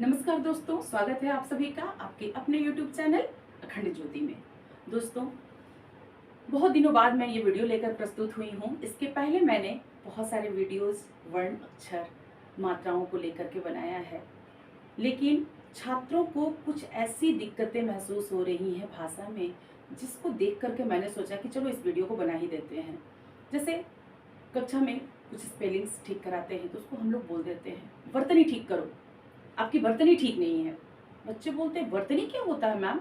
नमस्कार दोस्तों, स्वागत है आप सभी का आपके अपने YouTube चैनल अखंड ज्योति में। दोस्तों, बहुत दिनों बाद मैं ये वीडियो लेकर प्रस्तुत हुई हूँ। इसके पहले मैंने बहुत सारे वीडियोस वर्ण, अक्षर, मात्राओं को लेकर के बनाया है, लेकिन छात्रों को कुछ ऐसी दिक्कतें महसूस हो रही हैं भाषा में, जिसको देख करके मैंने सोचा कि चलो इस वीडियो को बना ही देते हैं। जैसे कक्षा में कुछ स्पेलिंग्स ठीक कराते हैं तो उसको हम लोग बोल देते हैं वर्तनी ठीक करो, आपकी वर्तनी ठीक नहीं है। बच्चे बोलते हैं वर्तनी क्या होता है मैम?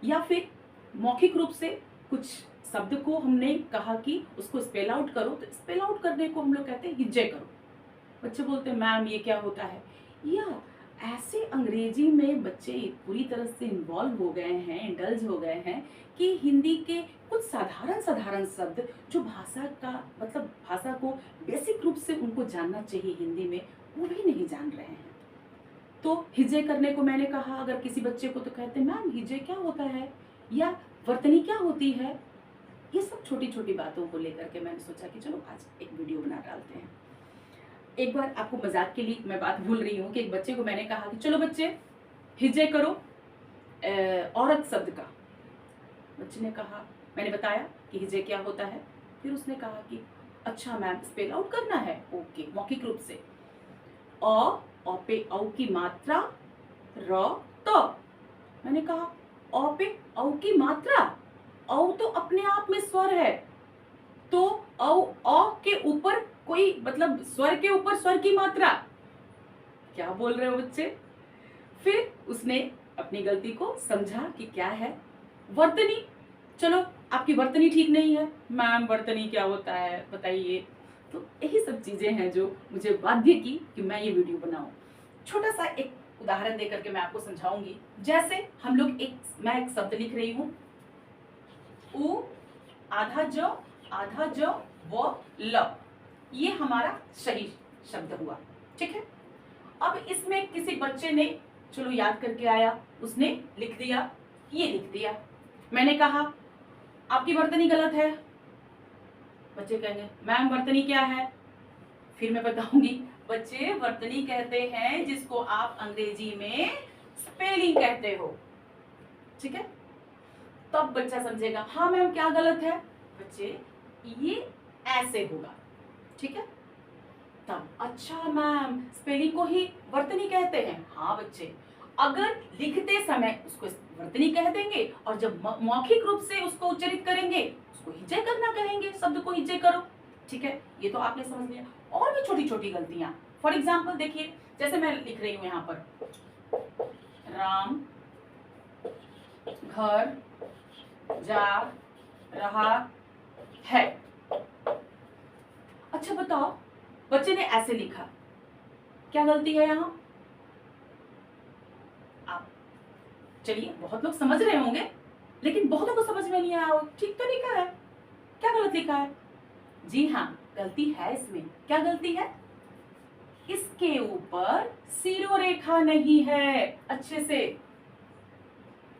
या फिर मौखिक रूप से कुछ शब्द को हमने कहा कि उसको स्पेल आउट करो, तो स्पेल आउट करने को हम लोग कहते हैं हिज्जे करो। बच्चे बोलते हैं मैम ये क्या होता है? या ऐसे अंग्रेजी में बच्चे पूरी तरह से इन्वॉल्व हो गए हैं, इंडल्ज हो गए हैं कि हिंदी के कुछ साधारण साधारण शब्द जो भाषा का मतलब भाषा को बेसिक रूप से उनको जानना चाहिए हिंदी में, वो भी नहीं जान रहे हैं। तो हिज्जे करने को मैंने कहा अगर किसी बच्चे को, तो कहते मैम हिज्जे क्या होता है, या वर्तनी क्या होती है। ये सब छोटी छोटी बातों को लेकर के मैंने सोचा कि चलो आज एक वीडियो बना डालते हैं। एक बार आपको मजाक के लिए मैं बात भूल रही हूँ कि एक बच्चे को मैंने कहा कि चलो बच्चे हिज्जे करो औरत शब्द का। बच्चे ने कहा, मैंने बताया कि हिज्जे क्या होता है, फिर उसने कहा कि अच्छा मैम स्पेल आउट करना है, ओके मौखिक रूप से। अ पे औ की मात्रा र त। मैंने कहा अ पे औ की मात्रा, औ तो अपने आप में स्वर है, तो औ अ के ऊपर कोई मतलब स्वर के ऊपर स्वर की मात्रा, क्या बोल रहे हो बच्चे? फिर उसने अपनी गलती को समझा कि क्या है वर्तनी। चलो आपकी वर्तनी ठीक नहीं है मैम, वर्तनी क्या होता है बताइए। तो यही सब चीजें हैं जो मुझे बाध्य की कि मैं ये वीडियो बनाऊं। छोटा सा एक उदाहरण देकर के मैं आपको समझाऊंगी। जैसे हम लोग मैं एक शब्द लिख रही हूँ, उ आधा ज व ल, ये हमारा सही शब्द हुआ। ठीक है, अब इसमें किसी बच्चे ने चलो याद करके आया, उसने लिख दिया, ये लिख दिया। मैंने कहा आपकी वर्तनी गलत है। बच्चे कहेंगे मैम वर्तनी क्या है? फिर मैं बताऊंगी बच्चे वर्तनी कहते हैं जिसको आप अंग्रेजी में स्पेलिंग कहते हो। ठीक है, तब बच्चा समझेगा हाँ मैम क्या गलत है। बच्चे ये ऐसे होगा। ठीक है, तब अच्छा मैम स्पेलिंग को ही वर्तनी कहते हैं। हाँ बच्चे, अगर लिखते समय उसको वर्तनी कह देंगे और जब मौखिक रूप से उसको उच्चारित करेंगे उसको हिज्जे करना कहेंगे, शब्द को हिज्जे करो। ठीक है, ये तो आपने समझ लिया। और भी छोटी छोटी गलतियां, फॉर एग्जाम्पल देखिए, जैसे मैं लिख रही हूं यहाँ पर राम घर जा रहा है। अच्छा बताओ, बच्चे ने ऐसे लिखा, क्या गलती है यहाँ? आप चलिए, बहुत लोग समझ रहे होंगे लेकिन बहुतों को समझ में नहीं आया हो। ठीक तो लिखा है, क्या गलत लिखा है? जी हाँ, गलती है इसमें। क्या गलती है? इसके ऊपर सिरोरेखा नहीं है अच्छे से।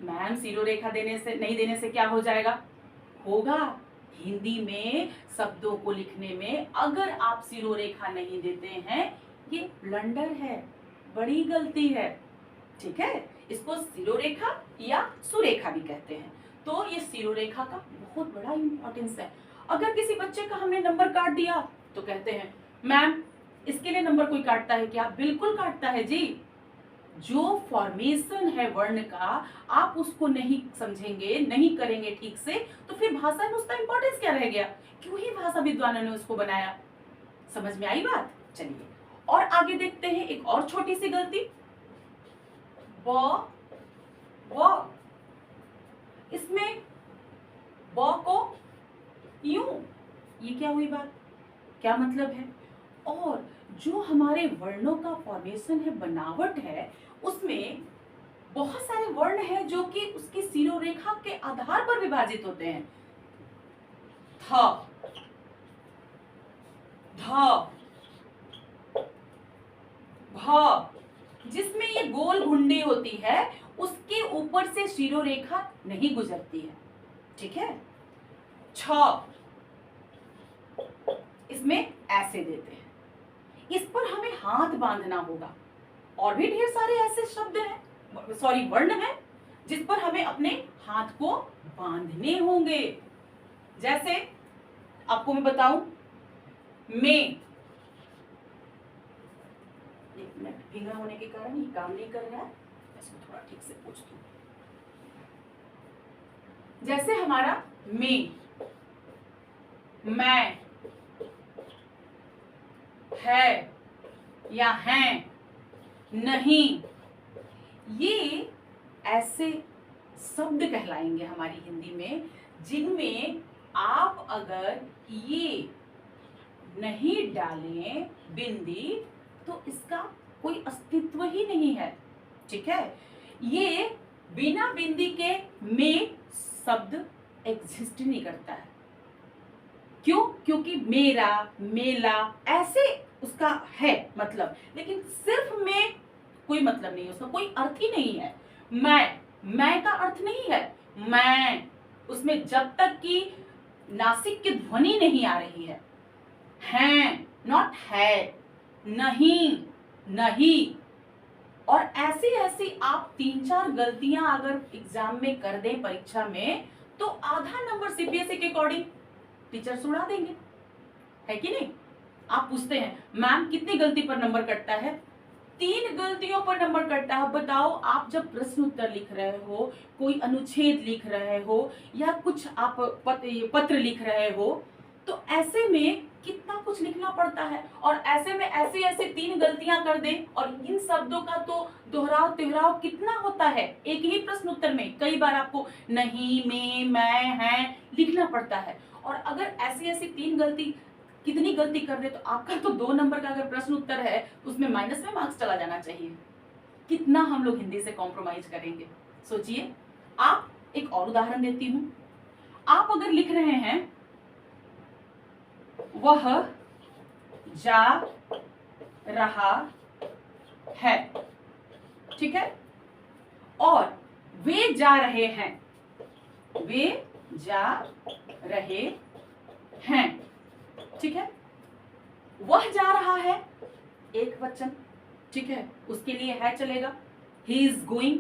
मैम सिरोरेखा देने से नहीं देने से क्या हो जाएगा? होगा। हिंदी में शब्दों को लिखने में अगर आप सिरोरेखा नहीं देते हैं, ये ब्लंडर है, बड़ी गलती है। ठीक है, इसको सिरोरेखा या सुरेखा भी कहते हैं। तो ये सिरोरेखा का बहुत बड़ा इंपॉर्टेंस है। अगर किसी बच्चे का हमने नंबर काट दिया तो कहते हैं मैम इसके लिए नंबर कोई काटता है क्या? बिल्कुल काटता है जी। जो फॉर्मेशन है वर्ण का, आप उसको नहीं समझेंगे, नहीं करेंगे ठीक से, तो फिर भाषा में उसका इंपॉर्टेंस क्या रह गया? क्यों ही भाषा विद्वानों ने उसको बनाया? समझ में आई बात? चलिए और आगे देखते हैं एक और छोटी सी गलती, ब व। इसमें ब को यूं, ये क्या हुई बात? क्या मतलब है? और जो हमारे वर्णों का फॉर्मेशन है, बनावट है, उसमें बहुत सारे वर्ण हैं जो कि उसकी सिरोरेखा के आधार पर विभाजित होते हैं। थ, ध, भ, जिसमें ये गोल घुंडी होती है, उसके ऊपर से सिरोरेखा नहीं गुजरती है। ठीक है, छ, इसमें ऐसे देते हैं, इस पर हमें हाथ बांधना होगा। और भी ढेर सारे ऐसे शब्द हैं, सॉरी वर्ण हैं, जिस पर हमें अपने हाथ को बांधने होंगे। जैसे आपको मैं बताऊं, में, एक मिनट, भींगा होने के कारण ये काम नहीं कर रहा है, इसको थोड़ा ठीक से पूछ दूं। जैसे हमारा में, मैं, है या हैं, नहीं, ये ऐसे शब्द कहलाएंगे हमारी हिंदी में, जिनमें आप अगर ये नहीं डालें बिंदी तो इसका कोई अस्तित्व ही नहीं है। ठीक है, ये बिना बिंदी के में शब्द एग्जिस्ट नहीं करता है। क्यों? क्योंकि मेरा, मेला ऐसे उसका है मतलब, लेकिन सिर्फ में कोई मतलब नहीं है, उसका कोई अर्थ ही नहीं है। मैं का अर्थ नहीं है मैं, उसमें जब तक कि नासिक की ध्वनि नहीं आ रही है। हैं, नॉट है, नहीं, नहीं। और ऐसी ऐसी आप 3-4 गलतियां अगर एग्जाम में कर दें, परीक्षा में, तो आधा नंबर सीबीएसई के अकॉर्डिंग टीचर उड़ा देंगे, है कि नहीं? आप पूछते हैं मैम कितनी गलती पर नंबर कटता है? 3 गलतियों पर नंबर कटता है। बताओ, आप जब प्रश्न उत्तर लिख रहे हो, कोई अनुच्छेद लिख रहे हो, या कुछ आप पत्र लिख रहे हो, तो ऐसे में कितना कुछ लिखना पड़ता है, और ऐसे में ऐसे ऐसे 3 गलतियां कर दें, और इन शब्दों का तो दोहराव तिहराव कितना होता है एक ही प्रश्न उत्तर में। कई बार आपको नहीं, में, मैं, हैं लिखना पड़ता है, और अगर ऐसी ऐसी 3 गलती, कितनी गलती कर दे तो आपका तो 2 नंबर का अगर प्रश्न उत्तर है उसमें माइनस में मार्क्स चला जाना चाहिए। कितना हम लोग हिंदी से कॉम्प्रोमाइज करेंगे, सोचिए। आप एक और उदाहरण देती हूं। आप अगर लिख रहे हैं वह जा रहा है, ठीक है, और वे जा रहे हैं, वे जा रहे हैं, ठीक है। वह जा रहा है एक वचन, ठीक है, उसके लिए है चलेगा, ही इज गोइंग।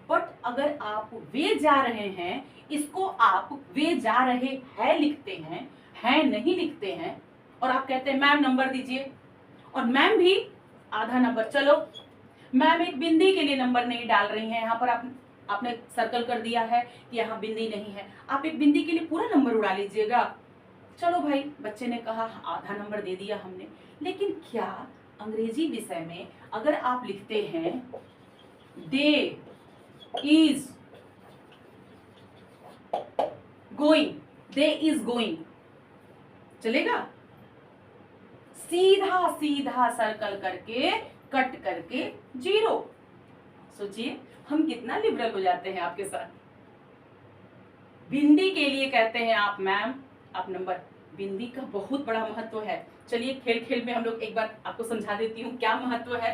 बट अगर आप वे जा रहे हैं, इसको आप वे जा रहे हैं लिखते हैं नहीं लिखते हैं, और आप कहते हैं मैम नंबर दीजिए, और मैम भी आधा नंबर, चलो मैम एक बिंदी के लिए नंबर नहीं डाल रही हैं, यहाँ पर आपने सर्कल कर दिया है कि यहाँ बिंदी नहीं है, आप एक बिंदी के लिए पूरा नंबर उड़ा लीजिएगा। चलो भाई, बच्चे ने कहा आधा नंबर दे दिया हमने। लेकिन क्या अंग्रेजी विषय में अगर आप लिखते हैं they is going, they is going, चलेगा? सीधा सीधा सर्कल करके, कट करके 0। सोचिए हम कितना लिबरल हो जाते हैं आपके साथ। बिंदी के लिए कहते हैं आप मैम आप नंबर, बिंदी का बहुत बड़ा महत्व है। चलिए खेल खेल में हम लोग एक बार आपको समझा देती हूँ क्या महत्व है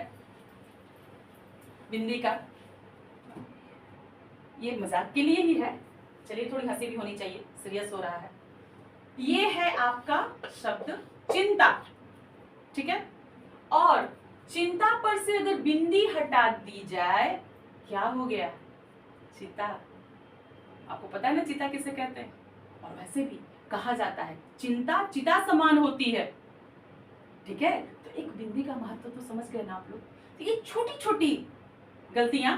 बिंदी का। ये मजाक के लिए ही है, चलिए थोड़ी हंसी भी होनी चाहिए, सीरियस हो रहा है। ये है आपका शब्द चिंता, ठीक है, और चिंता पर से अगर बिंदी हटा दी जाए क्या हो गया? चिता। आपको पता है ना चिता किसे कहते हैं? और वैसे भी कहा जाता है चिंता चिता समान होती है, ठीक है। तो एक बिंदी का महत्व तो समझ गए ना आप लोग। तो ये छोटी छोटी गलतियां,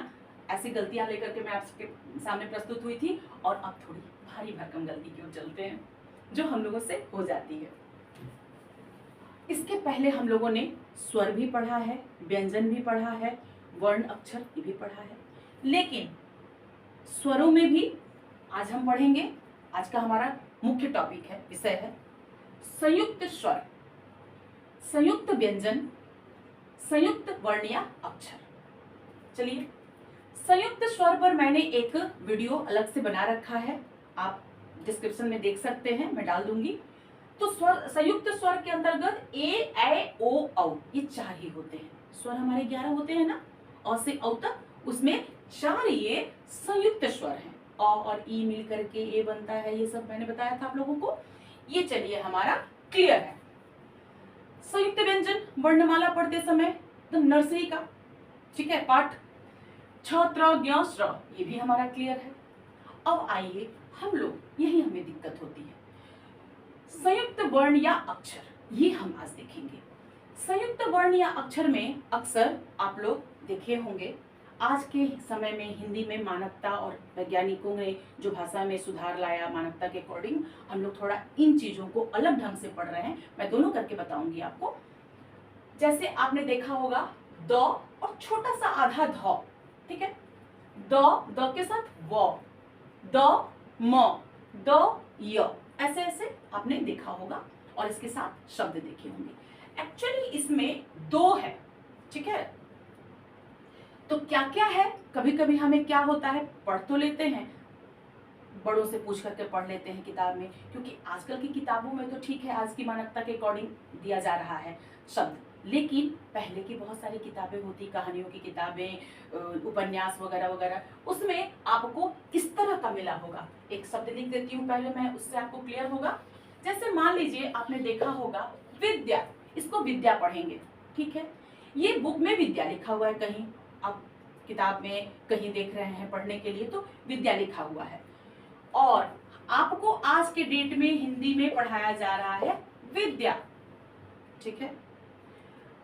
ऐसी गलतियां लेकर के मैं आपके सामने प्रस्तुत हुई थी, और अब थोड़ी भारी भरकम गलती की ओर चलते हैं जो हम लोगों से हो जाती है। इसके पहले हम लोगों ने स्वर भी पढ़ा है, व्यंजन भी पढ़ा है, वर्ण अक्षर भी पढ़ा है, लेकिन स्वरों में भी आज हम पढ़ेंगे। आज का हमारा मुख्य टॉपिक है, विषय है संयुक्त स्वर, संयुक्त व्यंजन, संयुक्त वर्ण या अक्षर। चलिए, संयुक्त स्वर पर मैंने एक वीडियो अलग से बना रखा है, आप डिस्क्रिप्शन में देख सकते हैं, मैं डाल दूंगी। तो स्वर, संयुक्त स्वर के अंतर्गत ए, ऐ, ओ, औ, ये 4 ही होते हैं। स्वर हमारे 11 होते हैं ना, अ से औ तक, उसमें 4 ये संयुक्त स्वर हैं। अ और ई मिल करके ए बनता है, ये सब मैंने बताया था आप लोगों को। ये चलिए हमारा क्लियर है। संयुक्त व्यंजन वर्णमाला पढ़ते समय एकदम नर्सरी का ठीक है, पाठ छ त्र ज्ञ श्र ये भी हमारा क्लियर है। अब आइए हम लोग, यही हमें दिक्कत होती है, संयुक्त वर्ण या अक्षर, ये हम आज देखेंगे। संयुक्त वर्ण या अक्षर में अक्सर आप लोग देखे होंगे, आज के समय में हिंदी में मानवता और वैज्ञानिकों ने जो भाषा में सुधार लाया मानवता के अकॉर्डिंग, हम लोग थोड़ा इन चीजों को अलग ढंग से पढ़ रहे हैं। मैं दोनों करके बताऊंगी आपको। जैसे आपने देखा होगा द और छोटा सा आधा ध, ठीक है, द के साथ व, द म, द य, ऐसे ऐसे आपने देखा होगा और इसके साथ शब्द देखे होंगे। एक्चुअली इसमें दो है, ठीक है। तो क्या क्या है, कभी कभी हमें क्या होता है, पढ़ तो लेते हैं, बड़ों से पूछ करके पढ़ लेते हैं किताब में, क्योंकि आजकल की किताबों में तो ठीक है आज की मानवता के अकॉर्डिंग दिया जा रहा है शब्द, लेकिन पहले की बहुत सारी किताबें होती, कहानियों की किताबें, उपन्यास वगैरह वगैरह, उसमें आपको इस तरह का मिला होगा। एक शब्द लिख देती हूँ पहले मैं, उससे आपको क्लियर होगा। जैसे मान लीजिए आपने देखा होगा विद्या, इसको विद्या पढ़ेंगे, ठीक है। ये बुक में विद्या लिखा हुआ है, कहीं आप किताब में कहीं देख रहे हैं पढ़ने के लिए तो विद्या लिखा हुआ है, और आपको आज के डेट में हिंदी में पढ़ाया जा रहा है विद्या, ठीक है।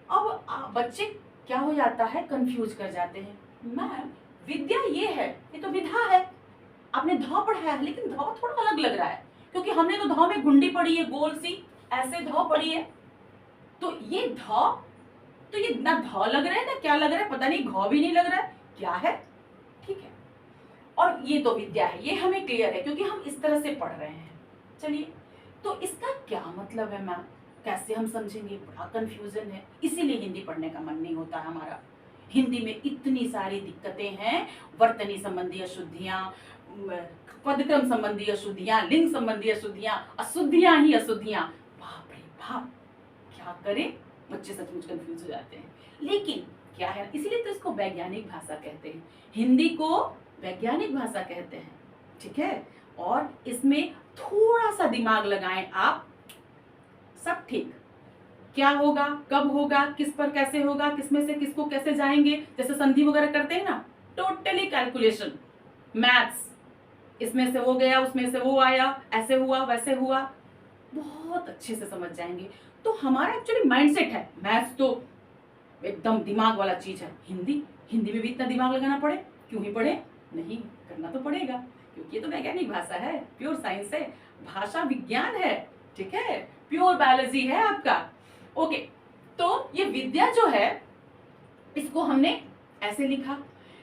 अब बच्चे क्या हो जाता है, कंफ्यूज कर जाते हैं, मैम विद्या ये है, ये तो विधा है, आपने ध पढ़ाया है लेकिन ध थोड़ा अलग लग रहा है, क्योंकि हमने तो ध में गुंडी पढ़ी है, गोल सी ऐसे ध पढ़ी है, तो ये ध, तो ये ना ध लग रहा है ना क्या लग रहा है, पता नहीं, घ भी नहीं लग रहा है, क्या है, ठीक है। और ये तो विद्या है, ये हमें क्लियर है क्योंकि हम इस तरह से पढ़ रहे हैं। चलिए, तो इसका क्या मतलब है मैम, कैसे हम समझेंगे, बड़ा कंफ्यूजन है, इसीलिए हिंदी पढ़ने का मन नहीं होता हमारा। हिंदी में इतनी सारी दिक्कतें हैं, वर्तनी संबंधी अशुद्धियां, पदक्रम संबंधी अशुद्धियां, लिंग संबंधी अशुद्धियां, अशुद्धियां ही अशुद्धियां, बाप रे बाप, क्या करें, बच्चे सचमुच कंफ्यूज हो जाते हैं। लेकिन क्या है, इसीलिए तो इसको वैज्ञानिक भाषा कहते हैं, हिंदी को वैज्ञानिक भाषा कहते हैं, ठीक है। और इसमें थोड़ा सा दिमाग लगाएं आप, सब ठीक, क्या होगा, कब होगा, किस पर कैसे होगा, किसमें से किसको कैसे जाएंगे, जैसे संधि वगैरह करते हैं ना, टोटली कैलकुलेशन, मैथ्स, इसमें से वो गया उसमें से वो आया, ऐसे हुआ वैसे हुआ, बहुत अच्छे से समझ जाएंगे। तो हमारा एक्चुअली माइंडसेट है, मैथ्स तो एकदम दिमाग वाला चीज है, हिंदी में भी इतना दिमाग लगाना पड़े, क्यों ही पड़े, नहीं करना तो पड़ेगा, क्योंकि ये तो वैज्ञानिक भाषा है, प्योर साइंस है, भाषा विज्ञान है, ठीक है, प्योर बायोलॉजी है आपका। ओके, तो ये विद्या जो है इसको हमने ऐसे लिखा,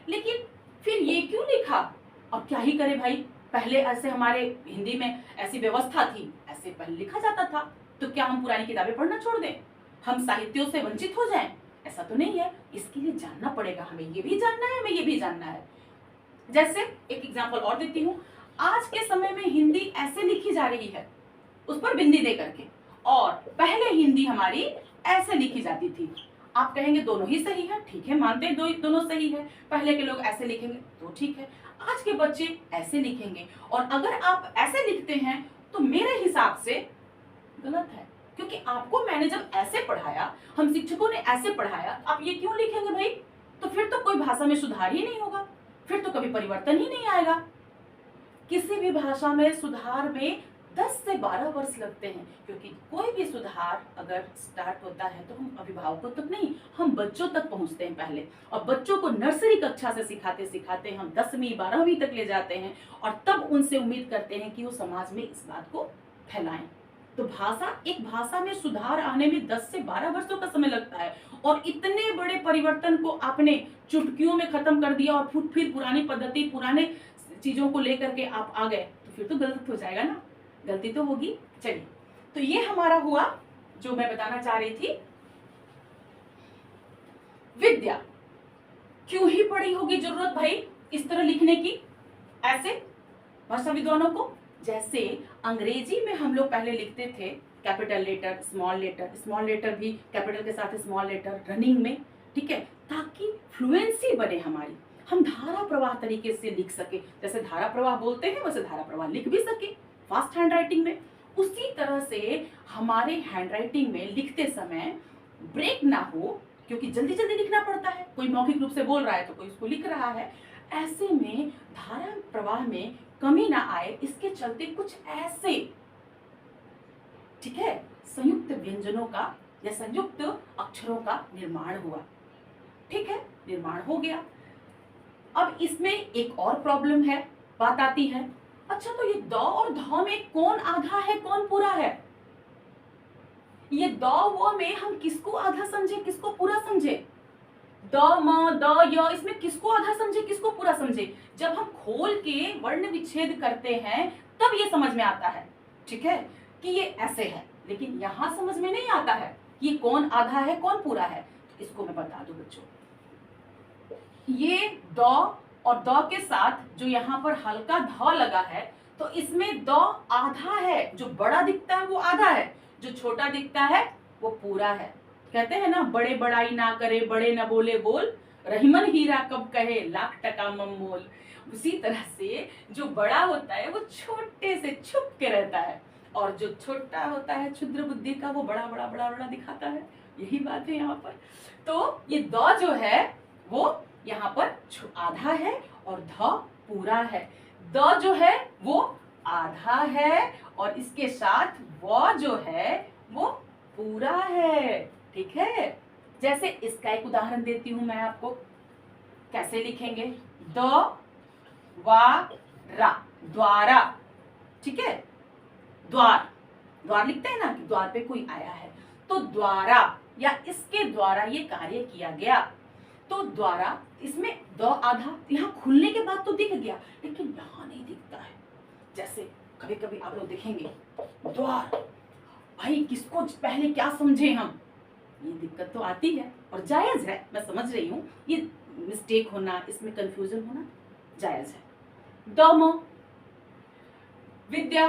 लेकिन फिर ये क्यों लिखा, अब क्या ही करे भाई, पहले ऐसे हमारे हिंदी में ऐसी व्यवस्था थी, ऐसे पहले लिखा जाता था, तो क्या हम पुरानी किताबें पढ़ना छोड़ दें, हम साहित्यों से वंचित हो जाएं, ऐसा तो नहीं है। इसके लिए जानना पड़ेगा, हमें ये भी जानना है, हमें ये भी जानना है। जैसे एक एग्जांपल और देती हूँ, आज के समय में हिंदी ऐसे लिखी जा रही है, उस पर बिंदी दे करके, और पहले हिंदी हमारी ऐसे लिखी जाती थी। आप कहेंगे दोनों ही सही है, ठीक है, मानते हैं दोनों सही है, पहले के लोग ऐसे लिखेंगे तो ठीक है, आज के बच्चे ऐसे लिखेंगे, और अगर आप ऐसे लिखते हैं तो मेरे हिसाब से गलत है, क्योंकि आपको मैंने जब ऐसे पढ़ाया, हम शिक्षकों ने ऐसे पढ़ाया, आप ये क्यों लिखेंगे भाई, तो फिर तो कोई भाषा में सुधार ही नहीं होगा, फिर तो कभी परिवर्तन ही नहीं आएगा। किसी भी भाषा में सुधार में 10 से 12 वर्ष लगते हैं, क्योंकि कोई भी सुधार अगर स्टार्ट होता है तो हम अभिभावकों तक नहीं, हम बच्चों तक पहुंचते हैं पहले, और बच्चों को नर्सरी कक्षा से सिखाते सिखाते हम 10वीं 12वीं तक ले जाते हैं, और तब उनसे उम्मीद करते हैं कि वो समाज में इस बात को फैलाएं। तो एक भाषा में सुधार आने में 10 से 12 वर्षों का समय लगता है, और इतने बड़े परिवर्तन को आपने चुटकियों में खत्म कर दिया, और फिर पुरानी पद्धति, पुराने चीजों को लेकर के आप आ गए, तो फिर तो गलत हो जाएगा ना, गलती तो होगी। चलिए, तो ये हमारा हुआ जो मैं बताना चाह रही थी, विद्या क्यों ही पड़ी होगी जरूरत भाई इस तरह लिखने की, ऐसे भाषा विद्वानों को। जैसे अंग्रेजी में हम लोग पहले लिखते थे कैपिटल लेटर, स्मॉल लेटर भी कैपिटल के साथ स्मॉल लेटर रनिंग में, ठीक है, ताकि फ्लुएंसी बने हमारी, हम धारा प्रवाह तरीके से लिख सके, जैसे धारा प्रवाह बोलते हैं वैसे धारा प्रवाह लिख भी सके फास्ट हैंड राइटिंग में। उसी तरह से हमारे हैंड राइटिंग में लिखते समय ब्रेक ना हो, क्योंकि जल्दी जल्दी लिखना पड़ता है, कोई मौखिक रूप से बोल रहा है तो कोई उसको लिख रहा है। ऐसे में धारा प्रवाह में कमी ना आए, इसके चलते कुछ ऐसे, ठीक है, संयुक्त व्यंजनों का या संयुक्त अक्षरों का निर्माण हुआ। ठीक है, निर्माण हो गया। अब इसमें एक और प्रॉब्लम है, बात आती है, अच्छा तो ये द और ध में कौन आधा है कौन पूरा है? ये द व में हम किसको आधा समझे किसको पूरा समझे? द म द य, इसमें किसको आधा समझे किसको पूरा समझे? जब हम खोल के वर्ण विच्छेद करते हैं तब ये समझ में आता है, ठीक है, कि ये ऐसे है। लेकिन यहां समझ में नहीं आता है ये कौन आधा है कौन पूरा है। तो इसको मैं बता दूं बच्चों, ये द और द के साथ जो यहाँ पर हल्का ध लगा है, तो इसमें द आधा है, जो बड़ा दिखता है वो आधा है, जो छोटा दिखता है वो पूरा है। कहते हैं ना, बड़े बड़ाई ना करे बड़े न बोले बोल, रहीमन हीरा कब कहे लाख टका मम मोल। उसी तरह से जो बड़ा होता है वो छोटे से छुप के रहता है, और जो छोटा होता है क्षुद्र बुद्धि का वो बड़ा बड़ा बड़ा बड़ा दिखाता है। यही बात है यहाँ पर। तो ये द जो है वो यहाँ पर आधा है और ध पूरा है। द जो है वो आधा है और इसके साथ व जो है वो पूरा है। ठीक है, जैसे इसका एक उदाहरण देती हूं मैं आपको, कैसे लिखेंगे? द वा रा, द्वारा। ठीक है, द्वार, द्वार लिखते हैं ना कि द्वार पे कोई आया है, तो द्वारा या इसके द्वारा ये कार्य किया गया। तो द्वारा, इसमें द आधा, यहाँ खुलने के बाद तो दिख गया, लेकिन यहाँ नहीं दिखता है। जैसे कभी कभी आप लोग देखेंगे द्वार, भाई किसको पहले क्या समझे हम, ये दिक्कत तो आती है और जायज है, मैं समझ रही हूँ, ये मिस्टेक होना, इसमें कंफ्यूजन होना जायज है। दम, विद्या,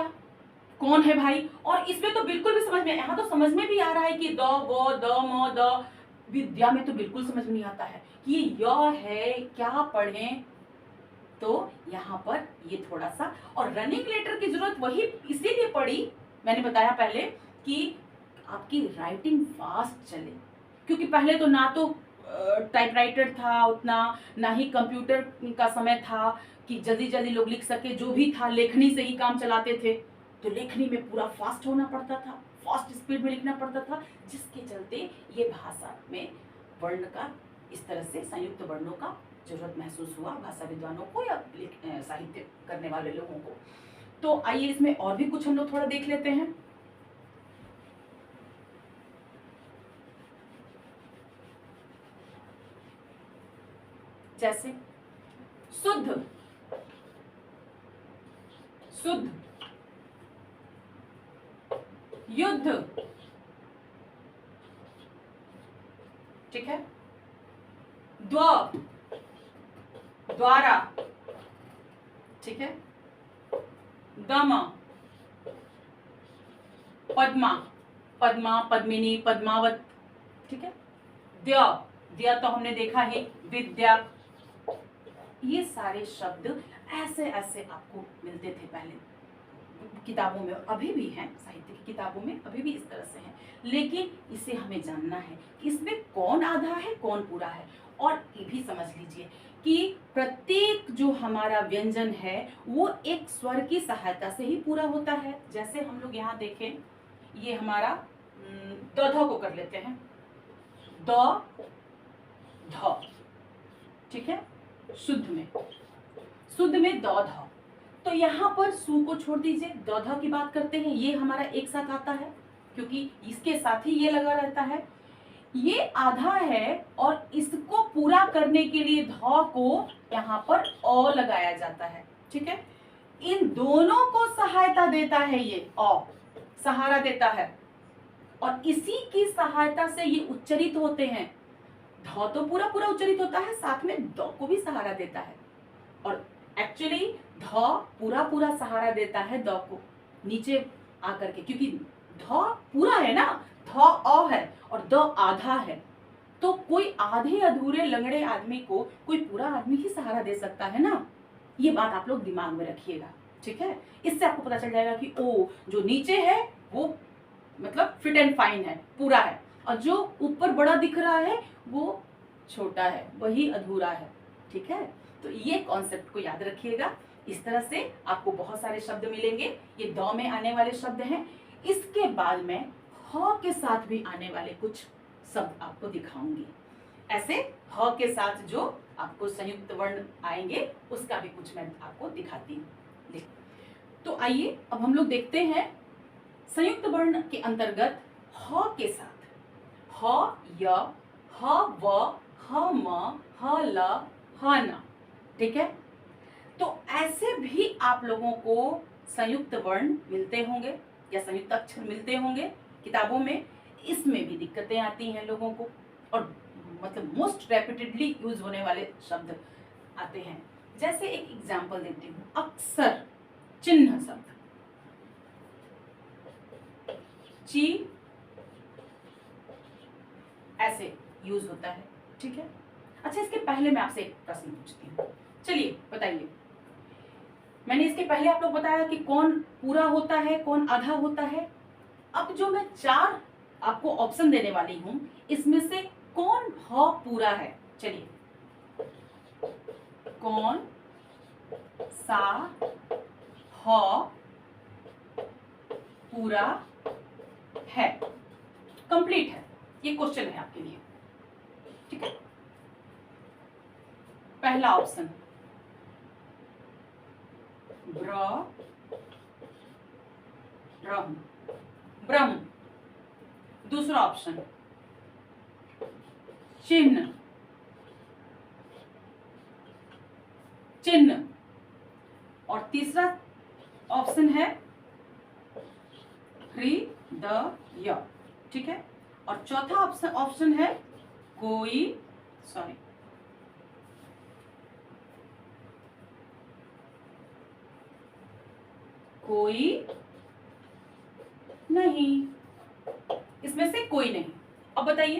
कौन है भाई? और इसमें तो बिल्कुल भी समझ में, यहाँ तो समझ में भी आ रहा है कि द व द म द। विद्या में तो बिल्कुल समझ में नहीं आता है कि य है, क्या पढ़ें। तो यहाँ पर ये थोड़ा सा, और रनिंग लेटर की जरूरत वही इसीलिए पड़ी, मैंने बताया पहले, कि आपकी राइटिंग फास्ट चले, क्योंकि पहले तो ना तो टाइपराइटर था उतना, ना ही कंप्यूटर का समय था कि जल्दी जल्दी लोग लिख सके। जो भी था लेखनी से ही काम चलाते थे, तो लेखनी में पूरा फास्ट होना पड़ता था, फास्ट स्पीड में लिखना पड़ता था, जिसके चलते ये भाषा में वर्ण का इस तरह से संयुक्त वर्णों का जरूरत महसूस हुआ भाषा विद्वानों को या साहित्य करने वाले लोगों को। तो आइए इसमें और भी कुछ हम लोग थोड़ा देख लेते हैं। जैसे शुद्ध, शुद्ध, युद्ध, ठीक है, द्व, द्वारा, ठीक है, दम, पद्मा, पद्मा, पद्मिनी, पद्मावत, ठीक है, द्य, द्य तो हमने देखा है, विद्या। ये सारे शब्द ऐसे ऐसे आपको मिलते थे पहले किताबों में, अभी भी हैं, साहित्य की किताबों में अभी भी इस तरह से हैं। लेकिन इसे हमें जानना है कि इसमें कौन आधा है कौन पूरा है। और ये भी समझ लीजिए कि प्रत्येक जो हमारा व्यंजन है वो एक स्वर की सहायता से ही पूरा होता है। जैसे हम लोग यहाँ देखें, ये हमारा द ध को कर लेते हैं, द ध, ठीक है, शुद्ध में, शुद्ध में द ध। तो यहाँ पर सु को छोड़ दीजिए, द ध की बात करते हैं, ये हमारा एक साथ आता है क्योंकि इसके साथ ही ये लगा रहता है। ये आधा है और इसको पूरा करने के लिए ध को यहाँ पर अ लगाया जाता है, ठीक है। इन दोनों को सहायता देता है, ये अ सहारा देता है और इसी की सहायता से ये उच्चरित होते हैं। ध तो पूरा पूरा उच्चरित होता है, साथ में द को भी सहारा देता है। और एक्चुअली ध पूरा पूरा सहारा देता है द को नीचे आकर के, क्योंकि ध पूरा है ना, ध अ है और द आधा है। तो कोई आधे अधूरे लंगड़े आदमी को कोई पूरा आदमी ही सहारा दे सकता है ना। ये बात आप लोग दिमाग में रखिएगा, ठीक है। इससे आपको पता चल जाएगा कि ओ जो नीचे है वो मतलब फिट एंड फाइन है, पूरा है, और जो ऊपर बड़ा दिख रहा है वो छोटा है, वही अधूरा है। ठीक है, तो ये कॉन्सेप्ट को याद रखिएगा। इस तरह से आपको बहुत सारे शब्द मिलेंगे, ये द में आने वाले शब्द हैं। इसके बाद मैं ह के साथ भी आने वाले कुछ शब्द आपको दिखाऊंगी। ऐसे ह के साथ जो आपको संयुक्त वर्ण आएंगे उसका भी कुछ मैं आपको दिखाती हूँ। तो आइए अब हम लोग देखते हैं संयुक्त वर्ण के अंतर्गत ह के साथ ह य, ह व, ह म, ह ल, ह न। ठीक है, तो ऐसे भी आप लोगों को संयुक्त वर्ण मिलते होंगे या संयुक्त अक्षर मिलते होंगे किताबों में। इसमें भी दिक्कतें आती हैं लोगों को, और मतलब मोस्ट रेपिटेडली यूज होने वाले शब्द आते हैं। जैसे एक एग्जांपल देती हूँ, अक्सर चिन्ह शब्द, ची ऐसे यूज होता है। ठीक है, अच्छा इसके पहले मैं आपसे एक प्रश्न पूछती हूँ, चलिए बताइए। मैंने इसके पहले आप लोग बताया कि कौन पूरा होता है, कौन आधा होता है। अब जो मैं 4 आपको ऑप्शन देने वाली हूं, इसमें से कौन ह पूरा है? चलिए, कौन सा ह पूरा है, कंप्लीट है? ये क्वेश्चन है आपके लिए। ठीक है, पहला ऑप्शन ब्रह्म, ब्रह्म। दूसरा ऑप्शन चिन्ह, चिन्ह। और तीसरा ऑप्शन है हृदय। ठीक है, और चौथा ऑप्शन है कोई, सॉरी, कोई नहीं। इसमें से कोई नहीं। अब बताइए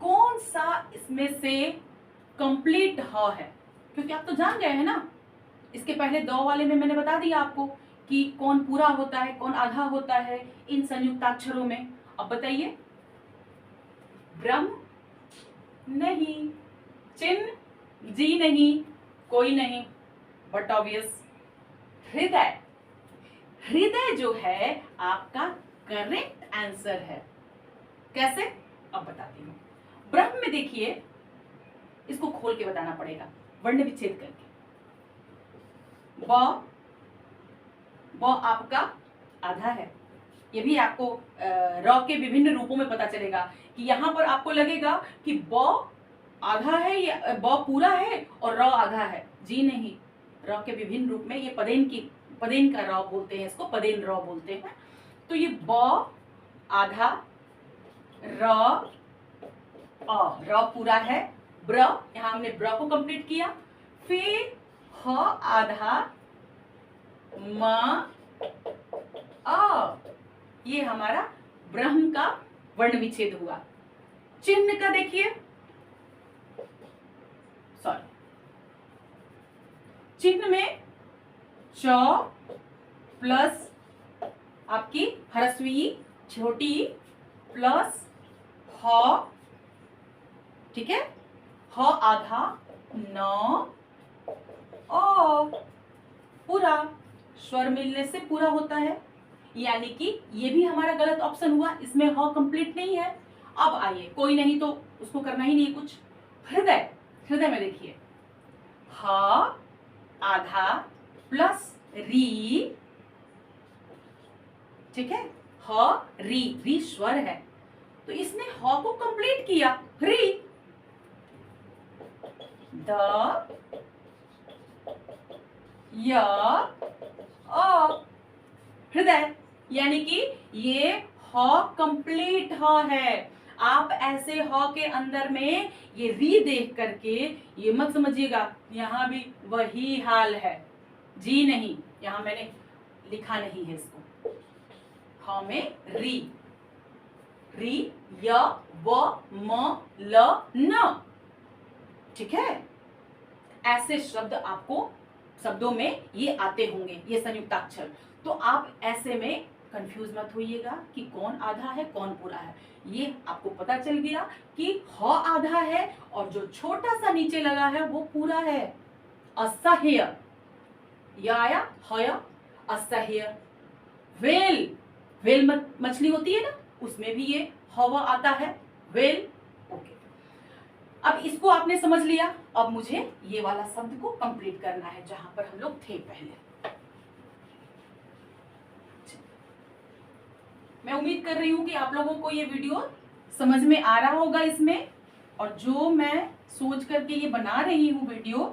कौन सा इसमें से कंप्लीट ह है? क्योंकि आप तो जान गए हैं ना, इसके पहले दो वाले में मैंने बता दिया आपको कि कौन पूरा होता है, कौन आधा होता है इन संयुक्ताक्षरों में। अब बताइए, ब्रह्म नहीं, चिन्ह जी नहीं, कोई नहीं, बट ऑब्वियस हृदय। हृदय जो है आपका करेक्ट आंसर है। कैसे? अब बताती हूँ। ब्रह्म में देखिए, इसको खोल के बताना पड़ेगा वर्ण विच्छेद करके। ब आपका आधा है। ये भी आपको र के विभिन्न रूपों में पता चलेगा कि यहाँ पर आपको लगेगा कि ब आधा है या ब पूरा है और र आधा है। जी नहीं, र के विभिन्न रूप में, ये पदेन का र बोलते हैं, इसको पदेन र बोलते हैं। तो ये ब आधा, र र पूरा है, ब्र, यहाँ हमने ब्र को कंप्लीट किया, फिर ह आधा, म अ, ये हमारा ब्रह्म का वर्ण विच्छेद हुआ। चिन्ह का देखिए, सॉरी, चिन्ह में च प्लस आपकी ह्रस्वी छोटी प्लस ह, ठीक है, ह आधा, न अ, पूरा। स्वर मिलने से पूरा होता है, यानी कि ये भी हमारा गलत ऑप्शन हुआ, इसमें ह कंप्लीट नहीं है। अब आइए, कोई नहीं तो उसको करना ही नहीं कुछ। हृदय, हृदय में देखिए, ह आधा प्लस री, ठीक है, ह री, री स्वर है तो इसने ह को कंप्लीट किया, री। द य अ, हृदय, यानी कि ये ह कंप्लीट ह है। आप ऐसे ह के अंदर में ये री देख करके ये मत समझिएगा यहां भी वही हाल है। जी नहीं, यहां मैंने लिखा नहीं है इसको। ह में री, री, य, व, म, ल, न। ठीक है, ऐसे शब्द आपको शब्दों में ये आते होंगे, ये संयुक्ताक्षर। तो आप ऐसे में कंफ्यूज मत होइएगा कि कौन आधा है कौन पूरा है। ये आपको पता चल गया कि ह आधा है और जो छोटा सा नीचे लगा है वो पूरा है। असह्य, यह आया हय, असह्य। वेल, वेल मछली होती है ना, उसमें भी ये हव आता है, वेल। ओके, अब इसको आपने समझ लिया। अब मुझे ये वाला शब्द को कंप्लीट करना है जहां पर हम लोग थे पहले। मैं उम्मीद कर रही हूं कि आप लोगों को ये वीडियो समझ में आ रहा होगा इसमें, और जो मैं सोच करके ये बना रही हूँ वीडियो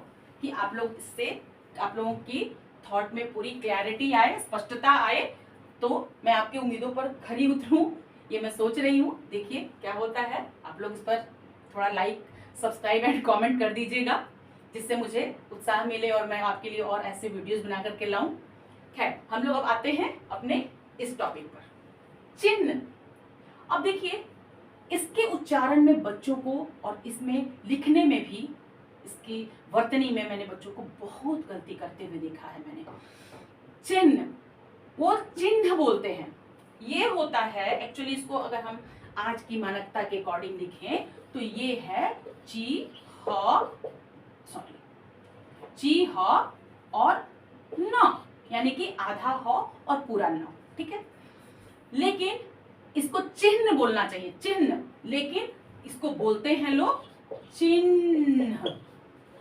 कि आप लोग इससे आप लोगों की थॉट में पूरी क्लैरिटी आए, स्पष्टता आए, तो मैं आपकी उम्मीदों पर खरी उतरूं, ये मैं सोच रही हूँ। देखिए क्या होता है। आप लोग इस पर थोड़ा लाइक, सब्सक्राइब एंड कमेंट कर दीजिएगा, जिससे मुझे उत्साह मिले और मैं आपके लिए और ऐसे वीडियोस बना करके लाऊं। खैर, हम लोग अब आते हैं अपने इस टॉपिक पर, चिन्ह। अब देखिए, इसके उच्चारण में बच्चों को और इसमें लिखने में भी, इसकी वर्तनी में मैंने बच्चों को बहुत गलती करते हुए देखा है मैंने। चिन्ह, वो चिन्ह बोलते हैं। ये होता है एक्चुअली, इसको अगर हम आज की मानकता के अकॉर्डिंग लिखें तो ये है ची ह और न, यानी कि आधा ह और पूरा न। ठीक है, लेकिन इसको चिन्ह बोलना चाहिए, चिन्ह, लेकिन इसको बोलते हैं लोग चिन्ह,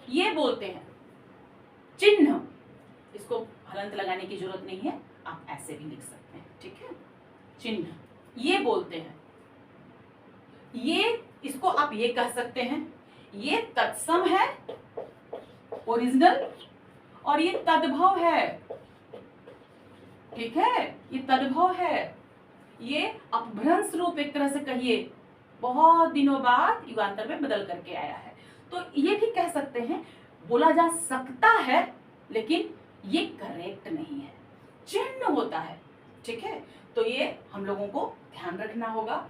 ये बोलते हैं चिन्ह। इसको हलंत लगाने की जरूरत नहीं है, आप ऐसे भी लिख सकते हैं। ठीक है, चिन्ह ये बोलते हैं। ये, इसको आप ये कह सकते हैं, ये तत्सम है, ओरिजिनल, और ये तद्भव है। ठीक है, ये तद्भव है, ये अपभ्रंश रूप एक तरह से कहिए, बहुत दिनों बाद युगांतर में बदल करके आया है। तो ये भी कह सकते हैं, बोला जा सकता है, लेकिन ये करेक्ट नहीं है, चिन्ह होता है। ठीक है, तो ये हम लोगों को ध्यान रखना होगा।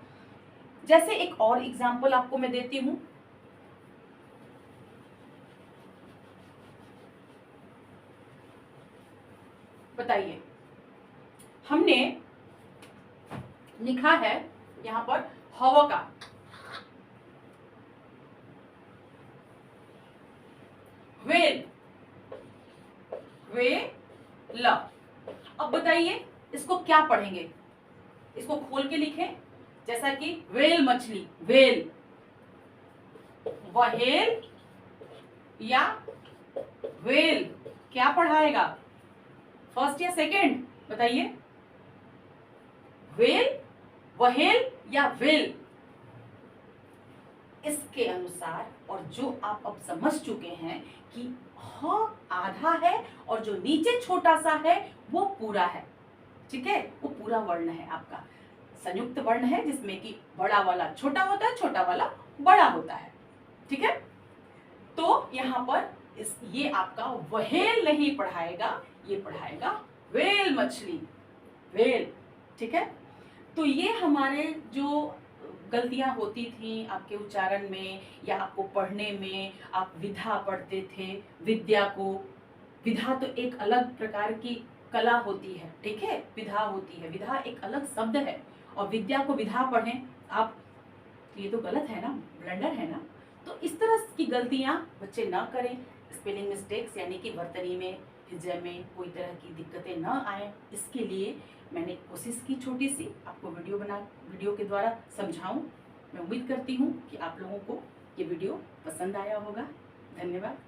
जैसे एक और एग्जाम्पल आपको मैं देती हूं। बताइए, हमने लिखा है यहां पर हवा का, वेल, वे ल। अब बताइए इसको क्या पढ़ेंगे, इसको खोल के लिखें, जैसा कि वेल मछली, वेल, वहेल या वेल, क्या पढ़ाएगा, फर्स्ट या सेकेंड, बताइए, वेल, वहेल या वेल। इसके अनुसार, और जो आप अब समझ चुके हैं कि ह आधा है और जो नीचे छोटा सा है वो पूरा है। ठीक है, वो पूरा वर्ण है, आपका संयुक्त वर्ण है, जिसमें कि बड़ा वाला छोटा होता है, छोटा वाला बड़ा होता है। ठीक है, तो यहाँ पर ये आपका वहेल नहीं पढ़ाएगा, ये पढ़ाएगा वेल मछली, वेल। ठीक है, तो ये हमारे जो गलतियां होती थी आपके उच्चारण में या आपको पढ़ने में, आप विधा पढ़ते थे, विद्या को, विधा तो एक अलग प्रकार की कला होती है। ठीक है, विधा होती है, विधा एक अलग शब्द है, और विद्या को विधा पढ़ें आप, ये तो गलत है ना, ब्लंडर है ना। तो इस तरह की गलतियां बच्चे ना करें, स्पेलिंग मिस्टेक्स यानी कि वर्तनी में, हिज्जे में कोई तरह की दिक्कतें ना आए, इसके लिए मैंने कोशिश की छोटी सी आपको वीडियो के द्वारा समझाऊं। मैं उम्मीद करती हूं कि आप लोगों को ये वीडियो पसंद आया होगा। धन्यवाद।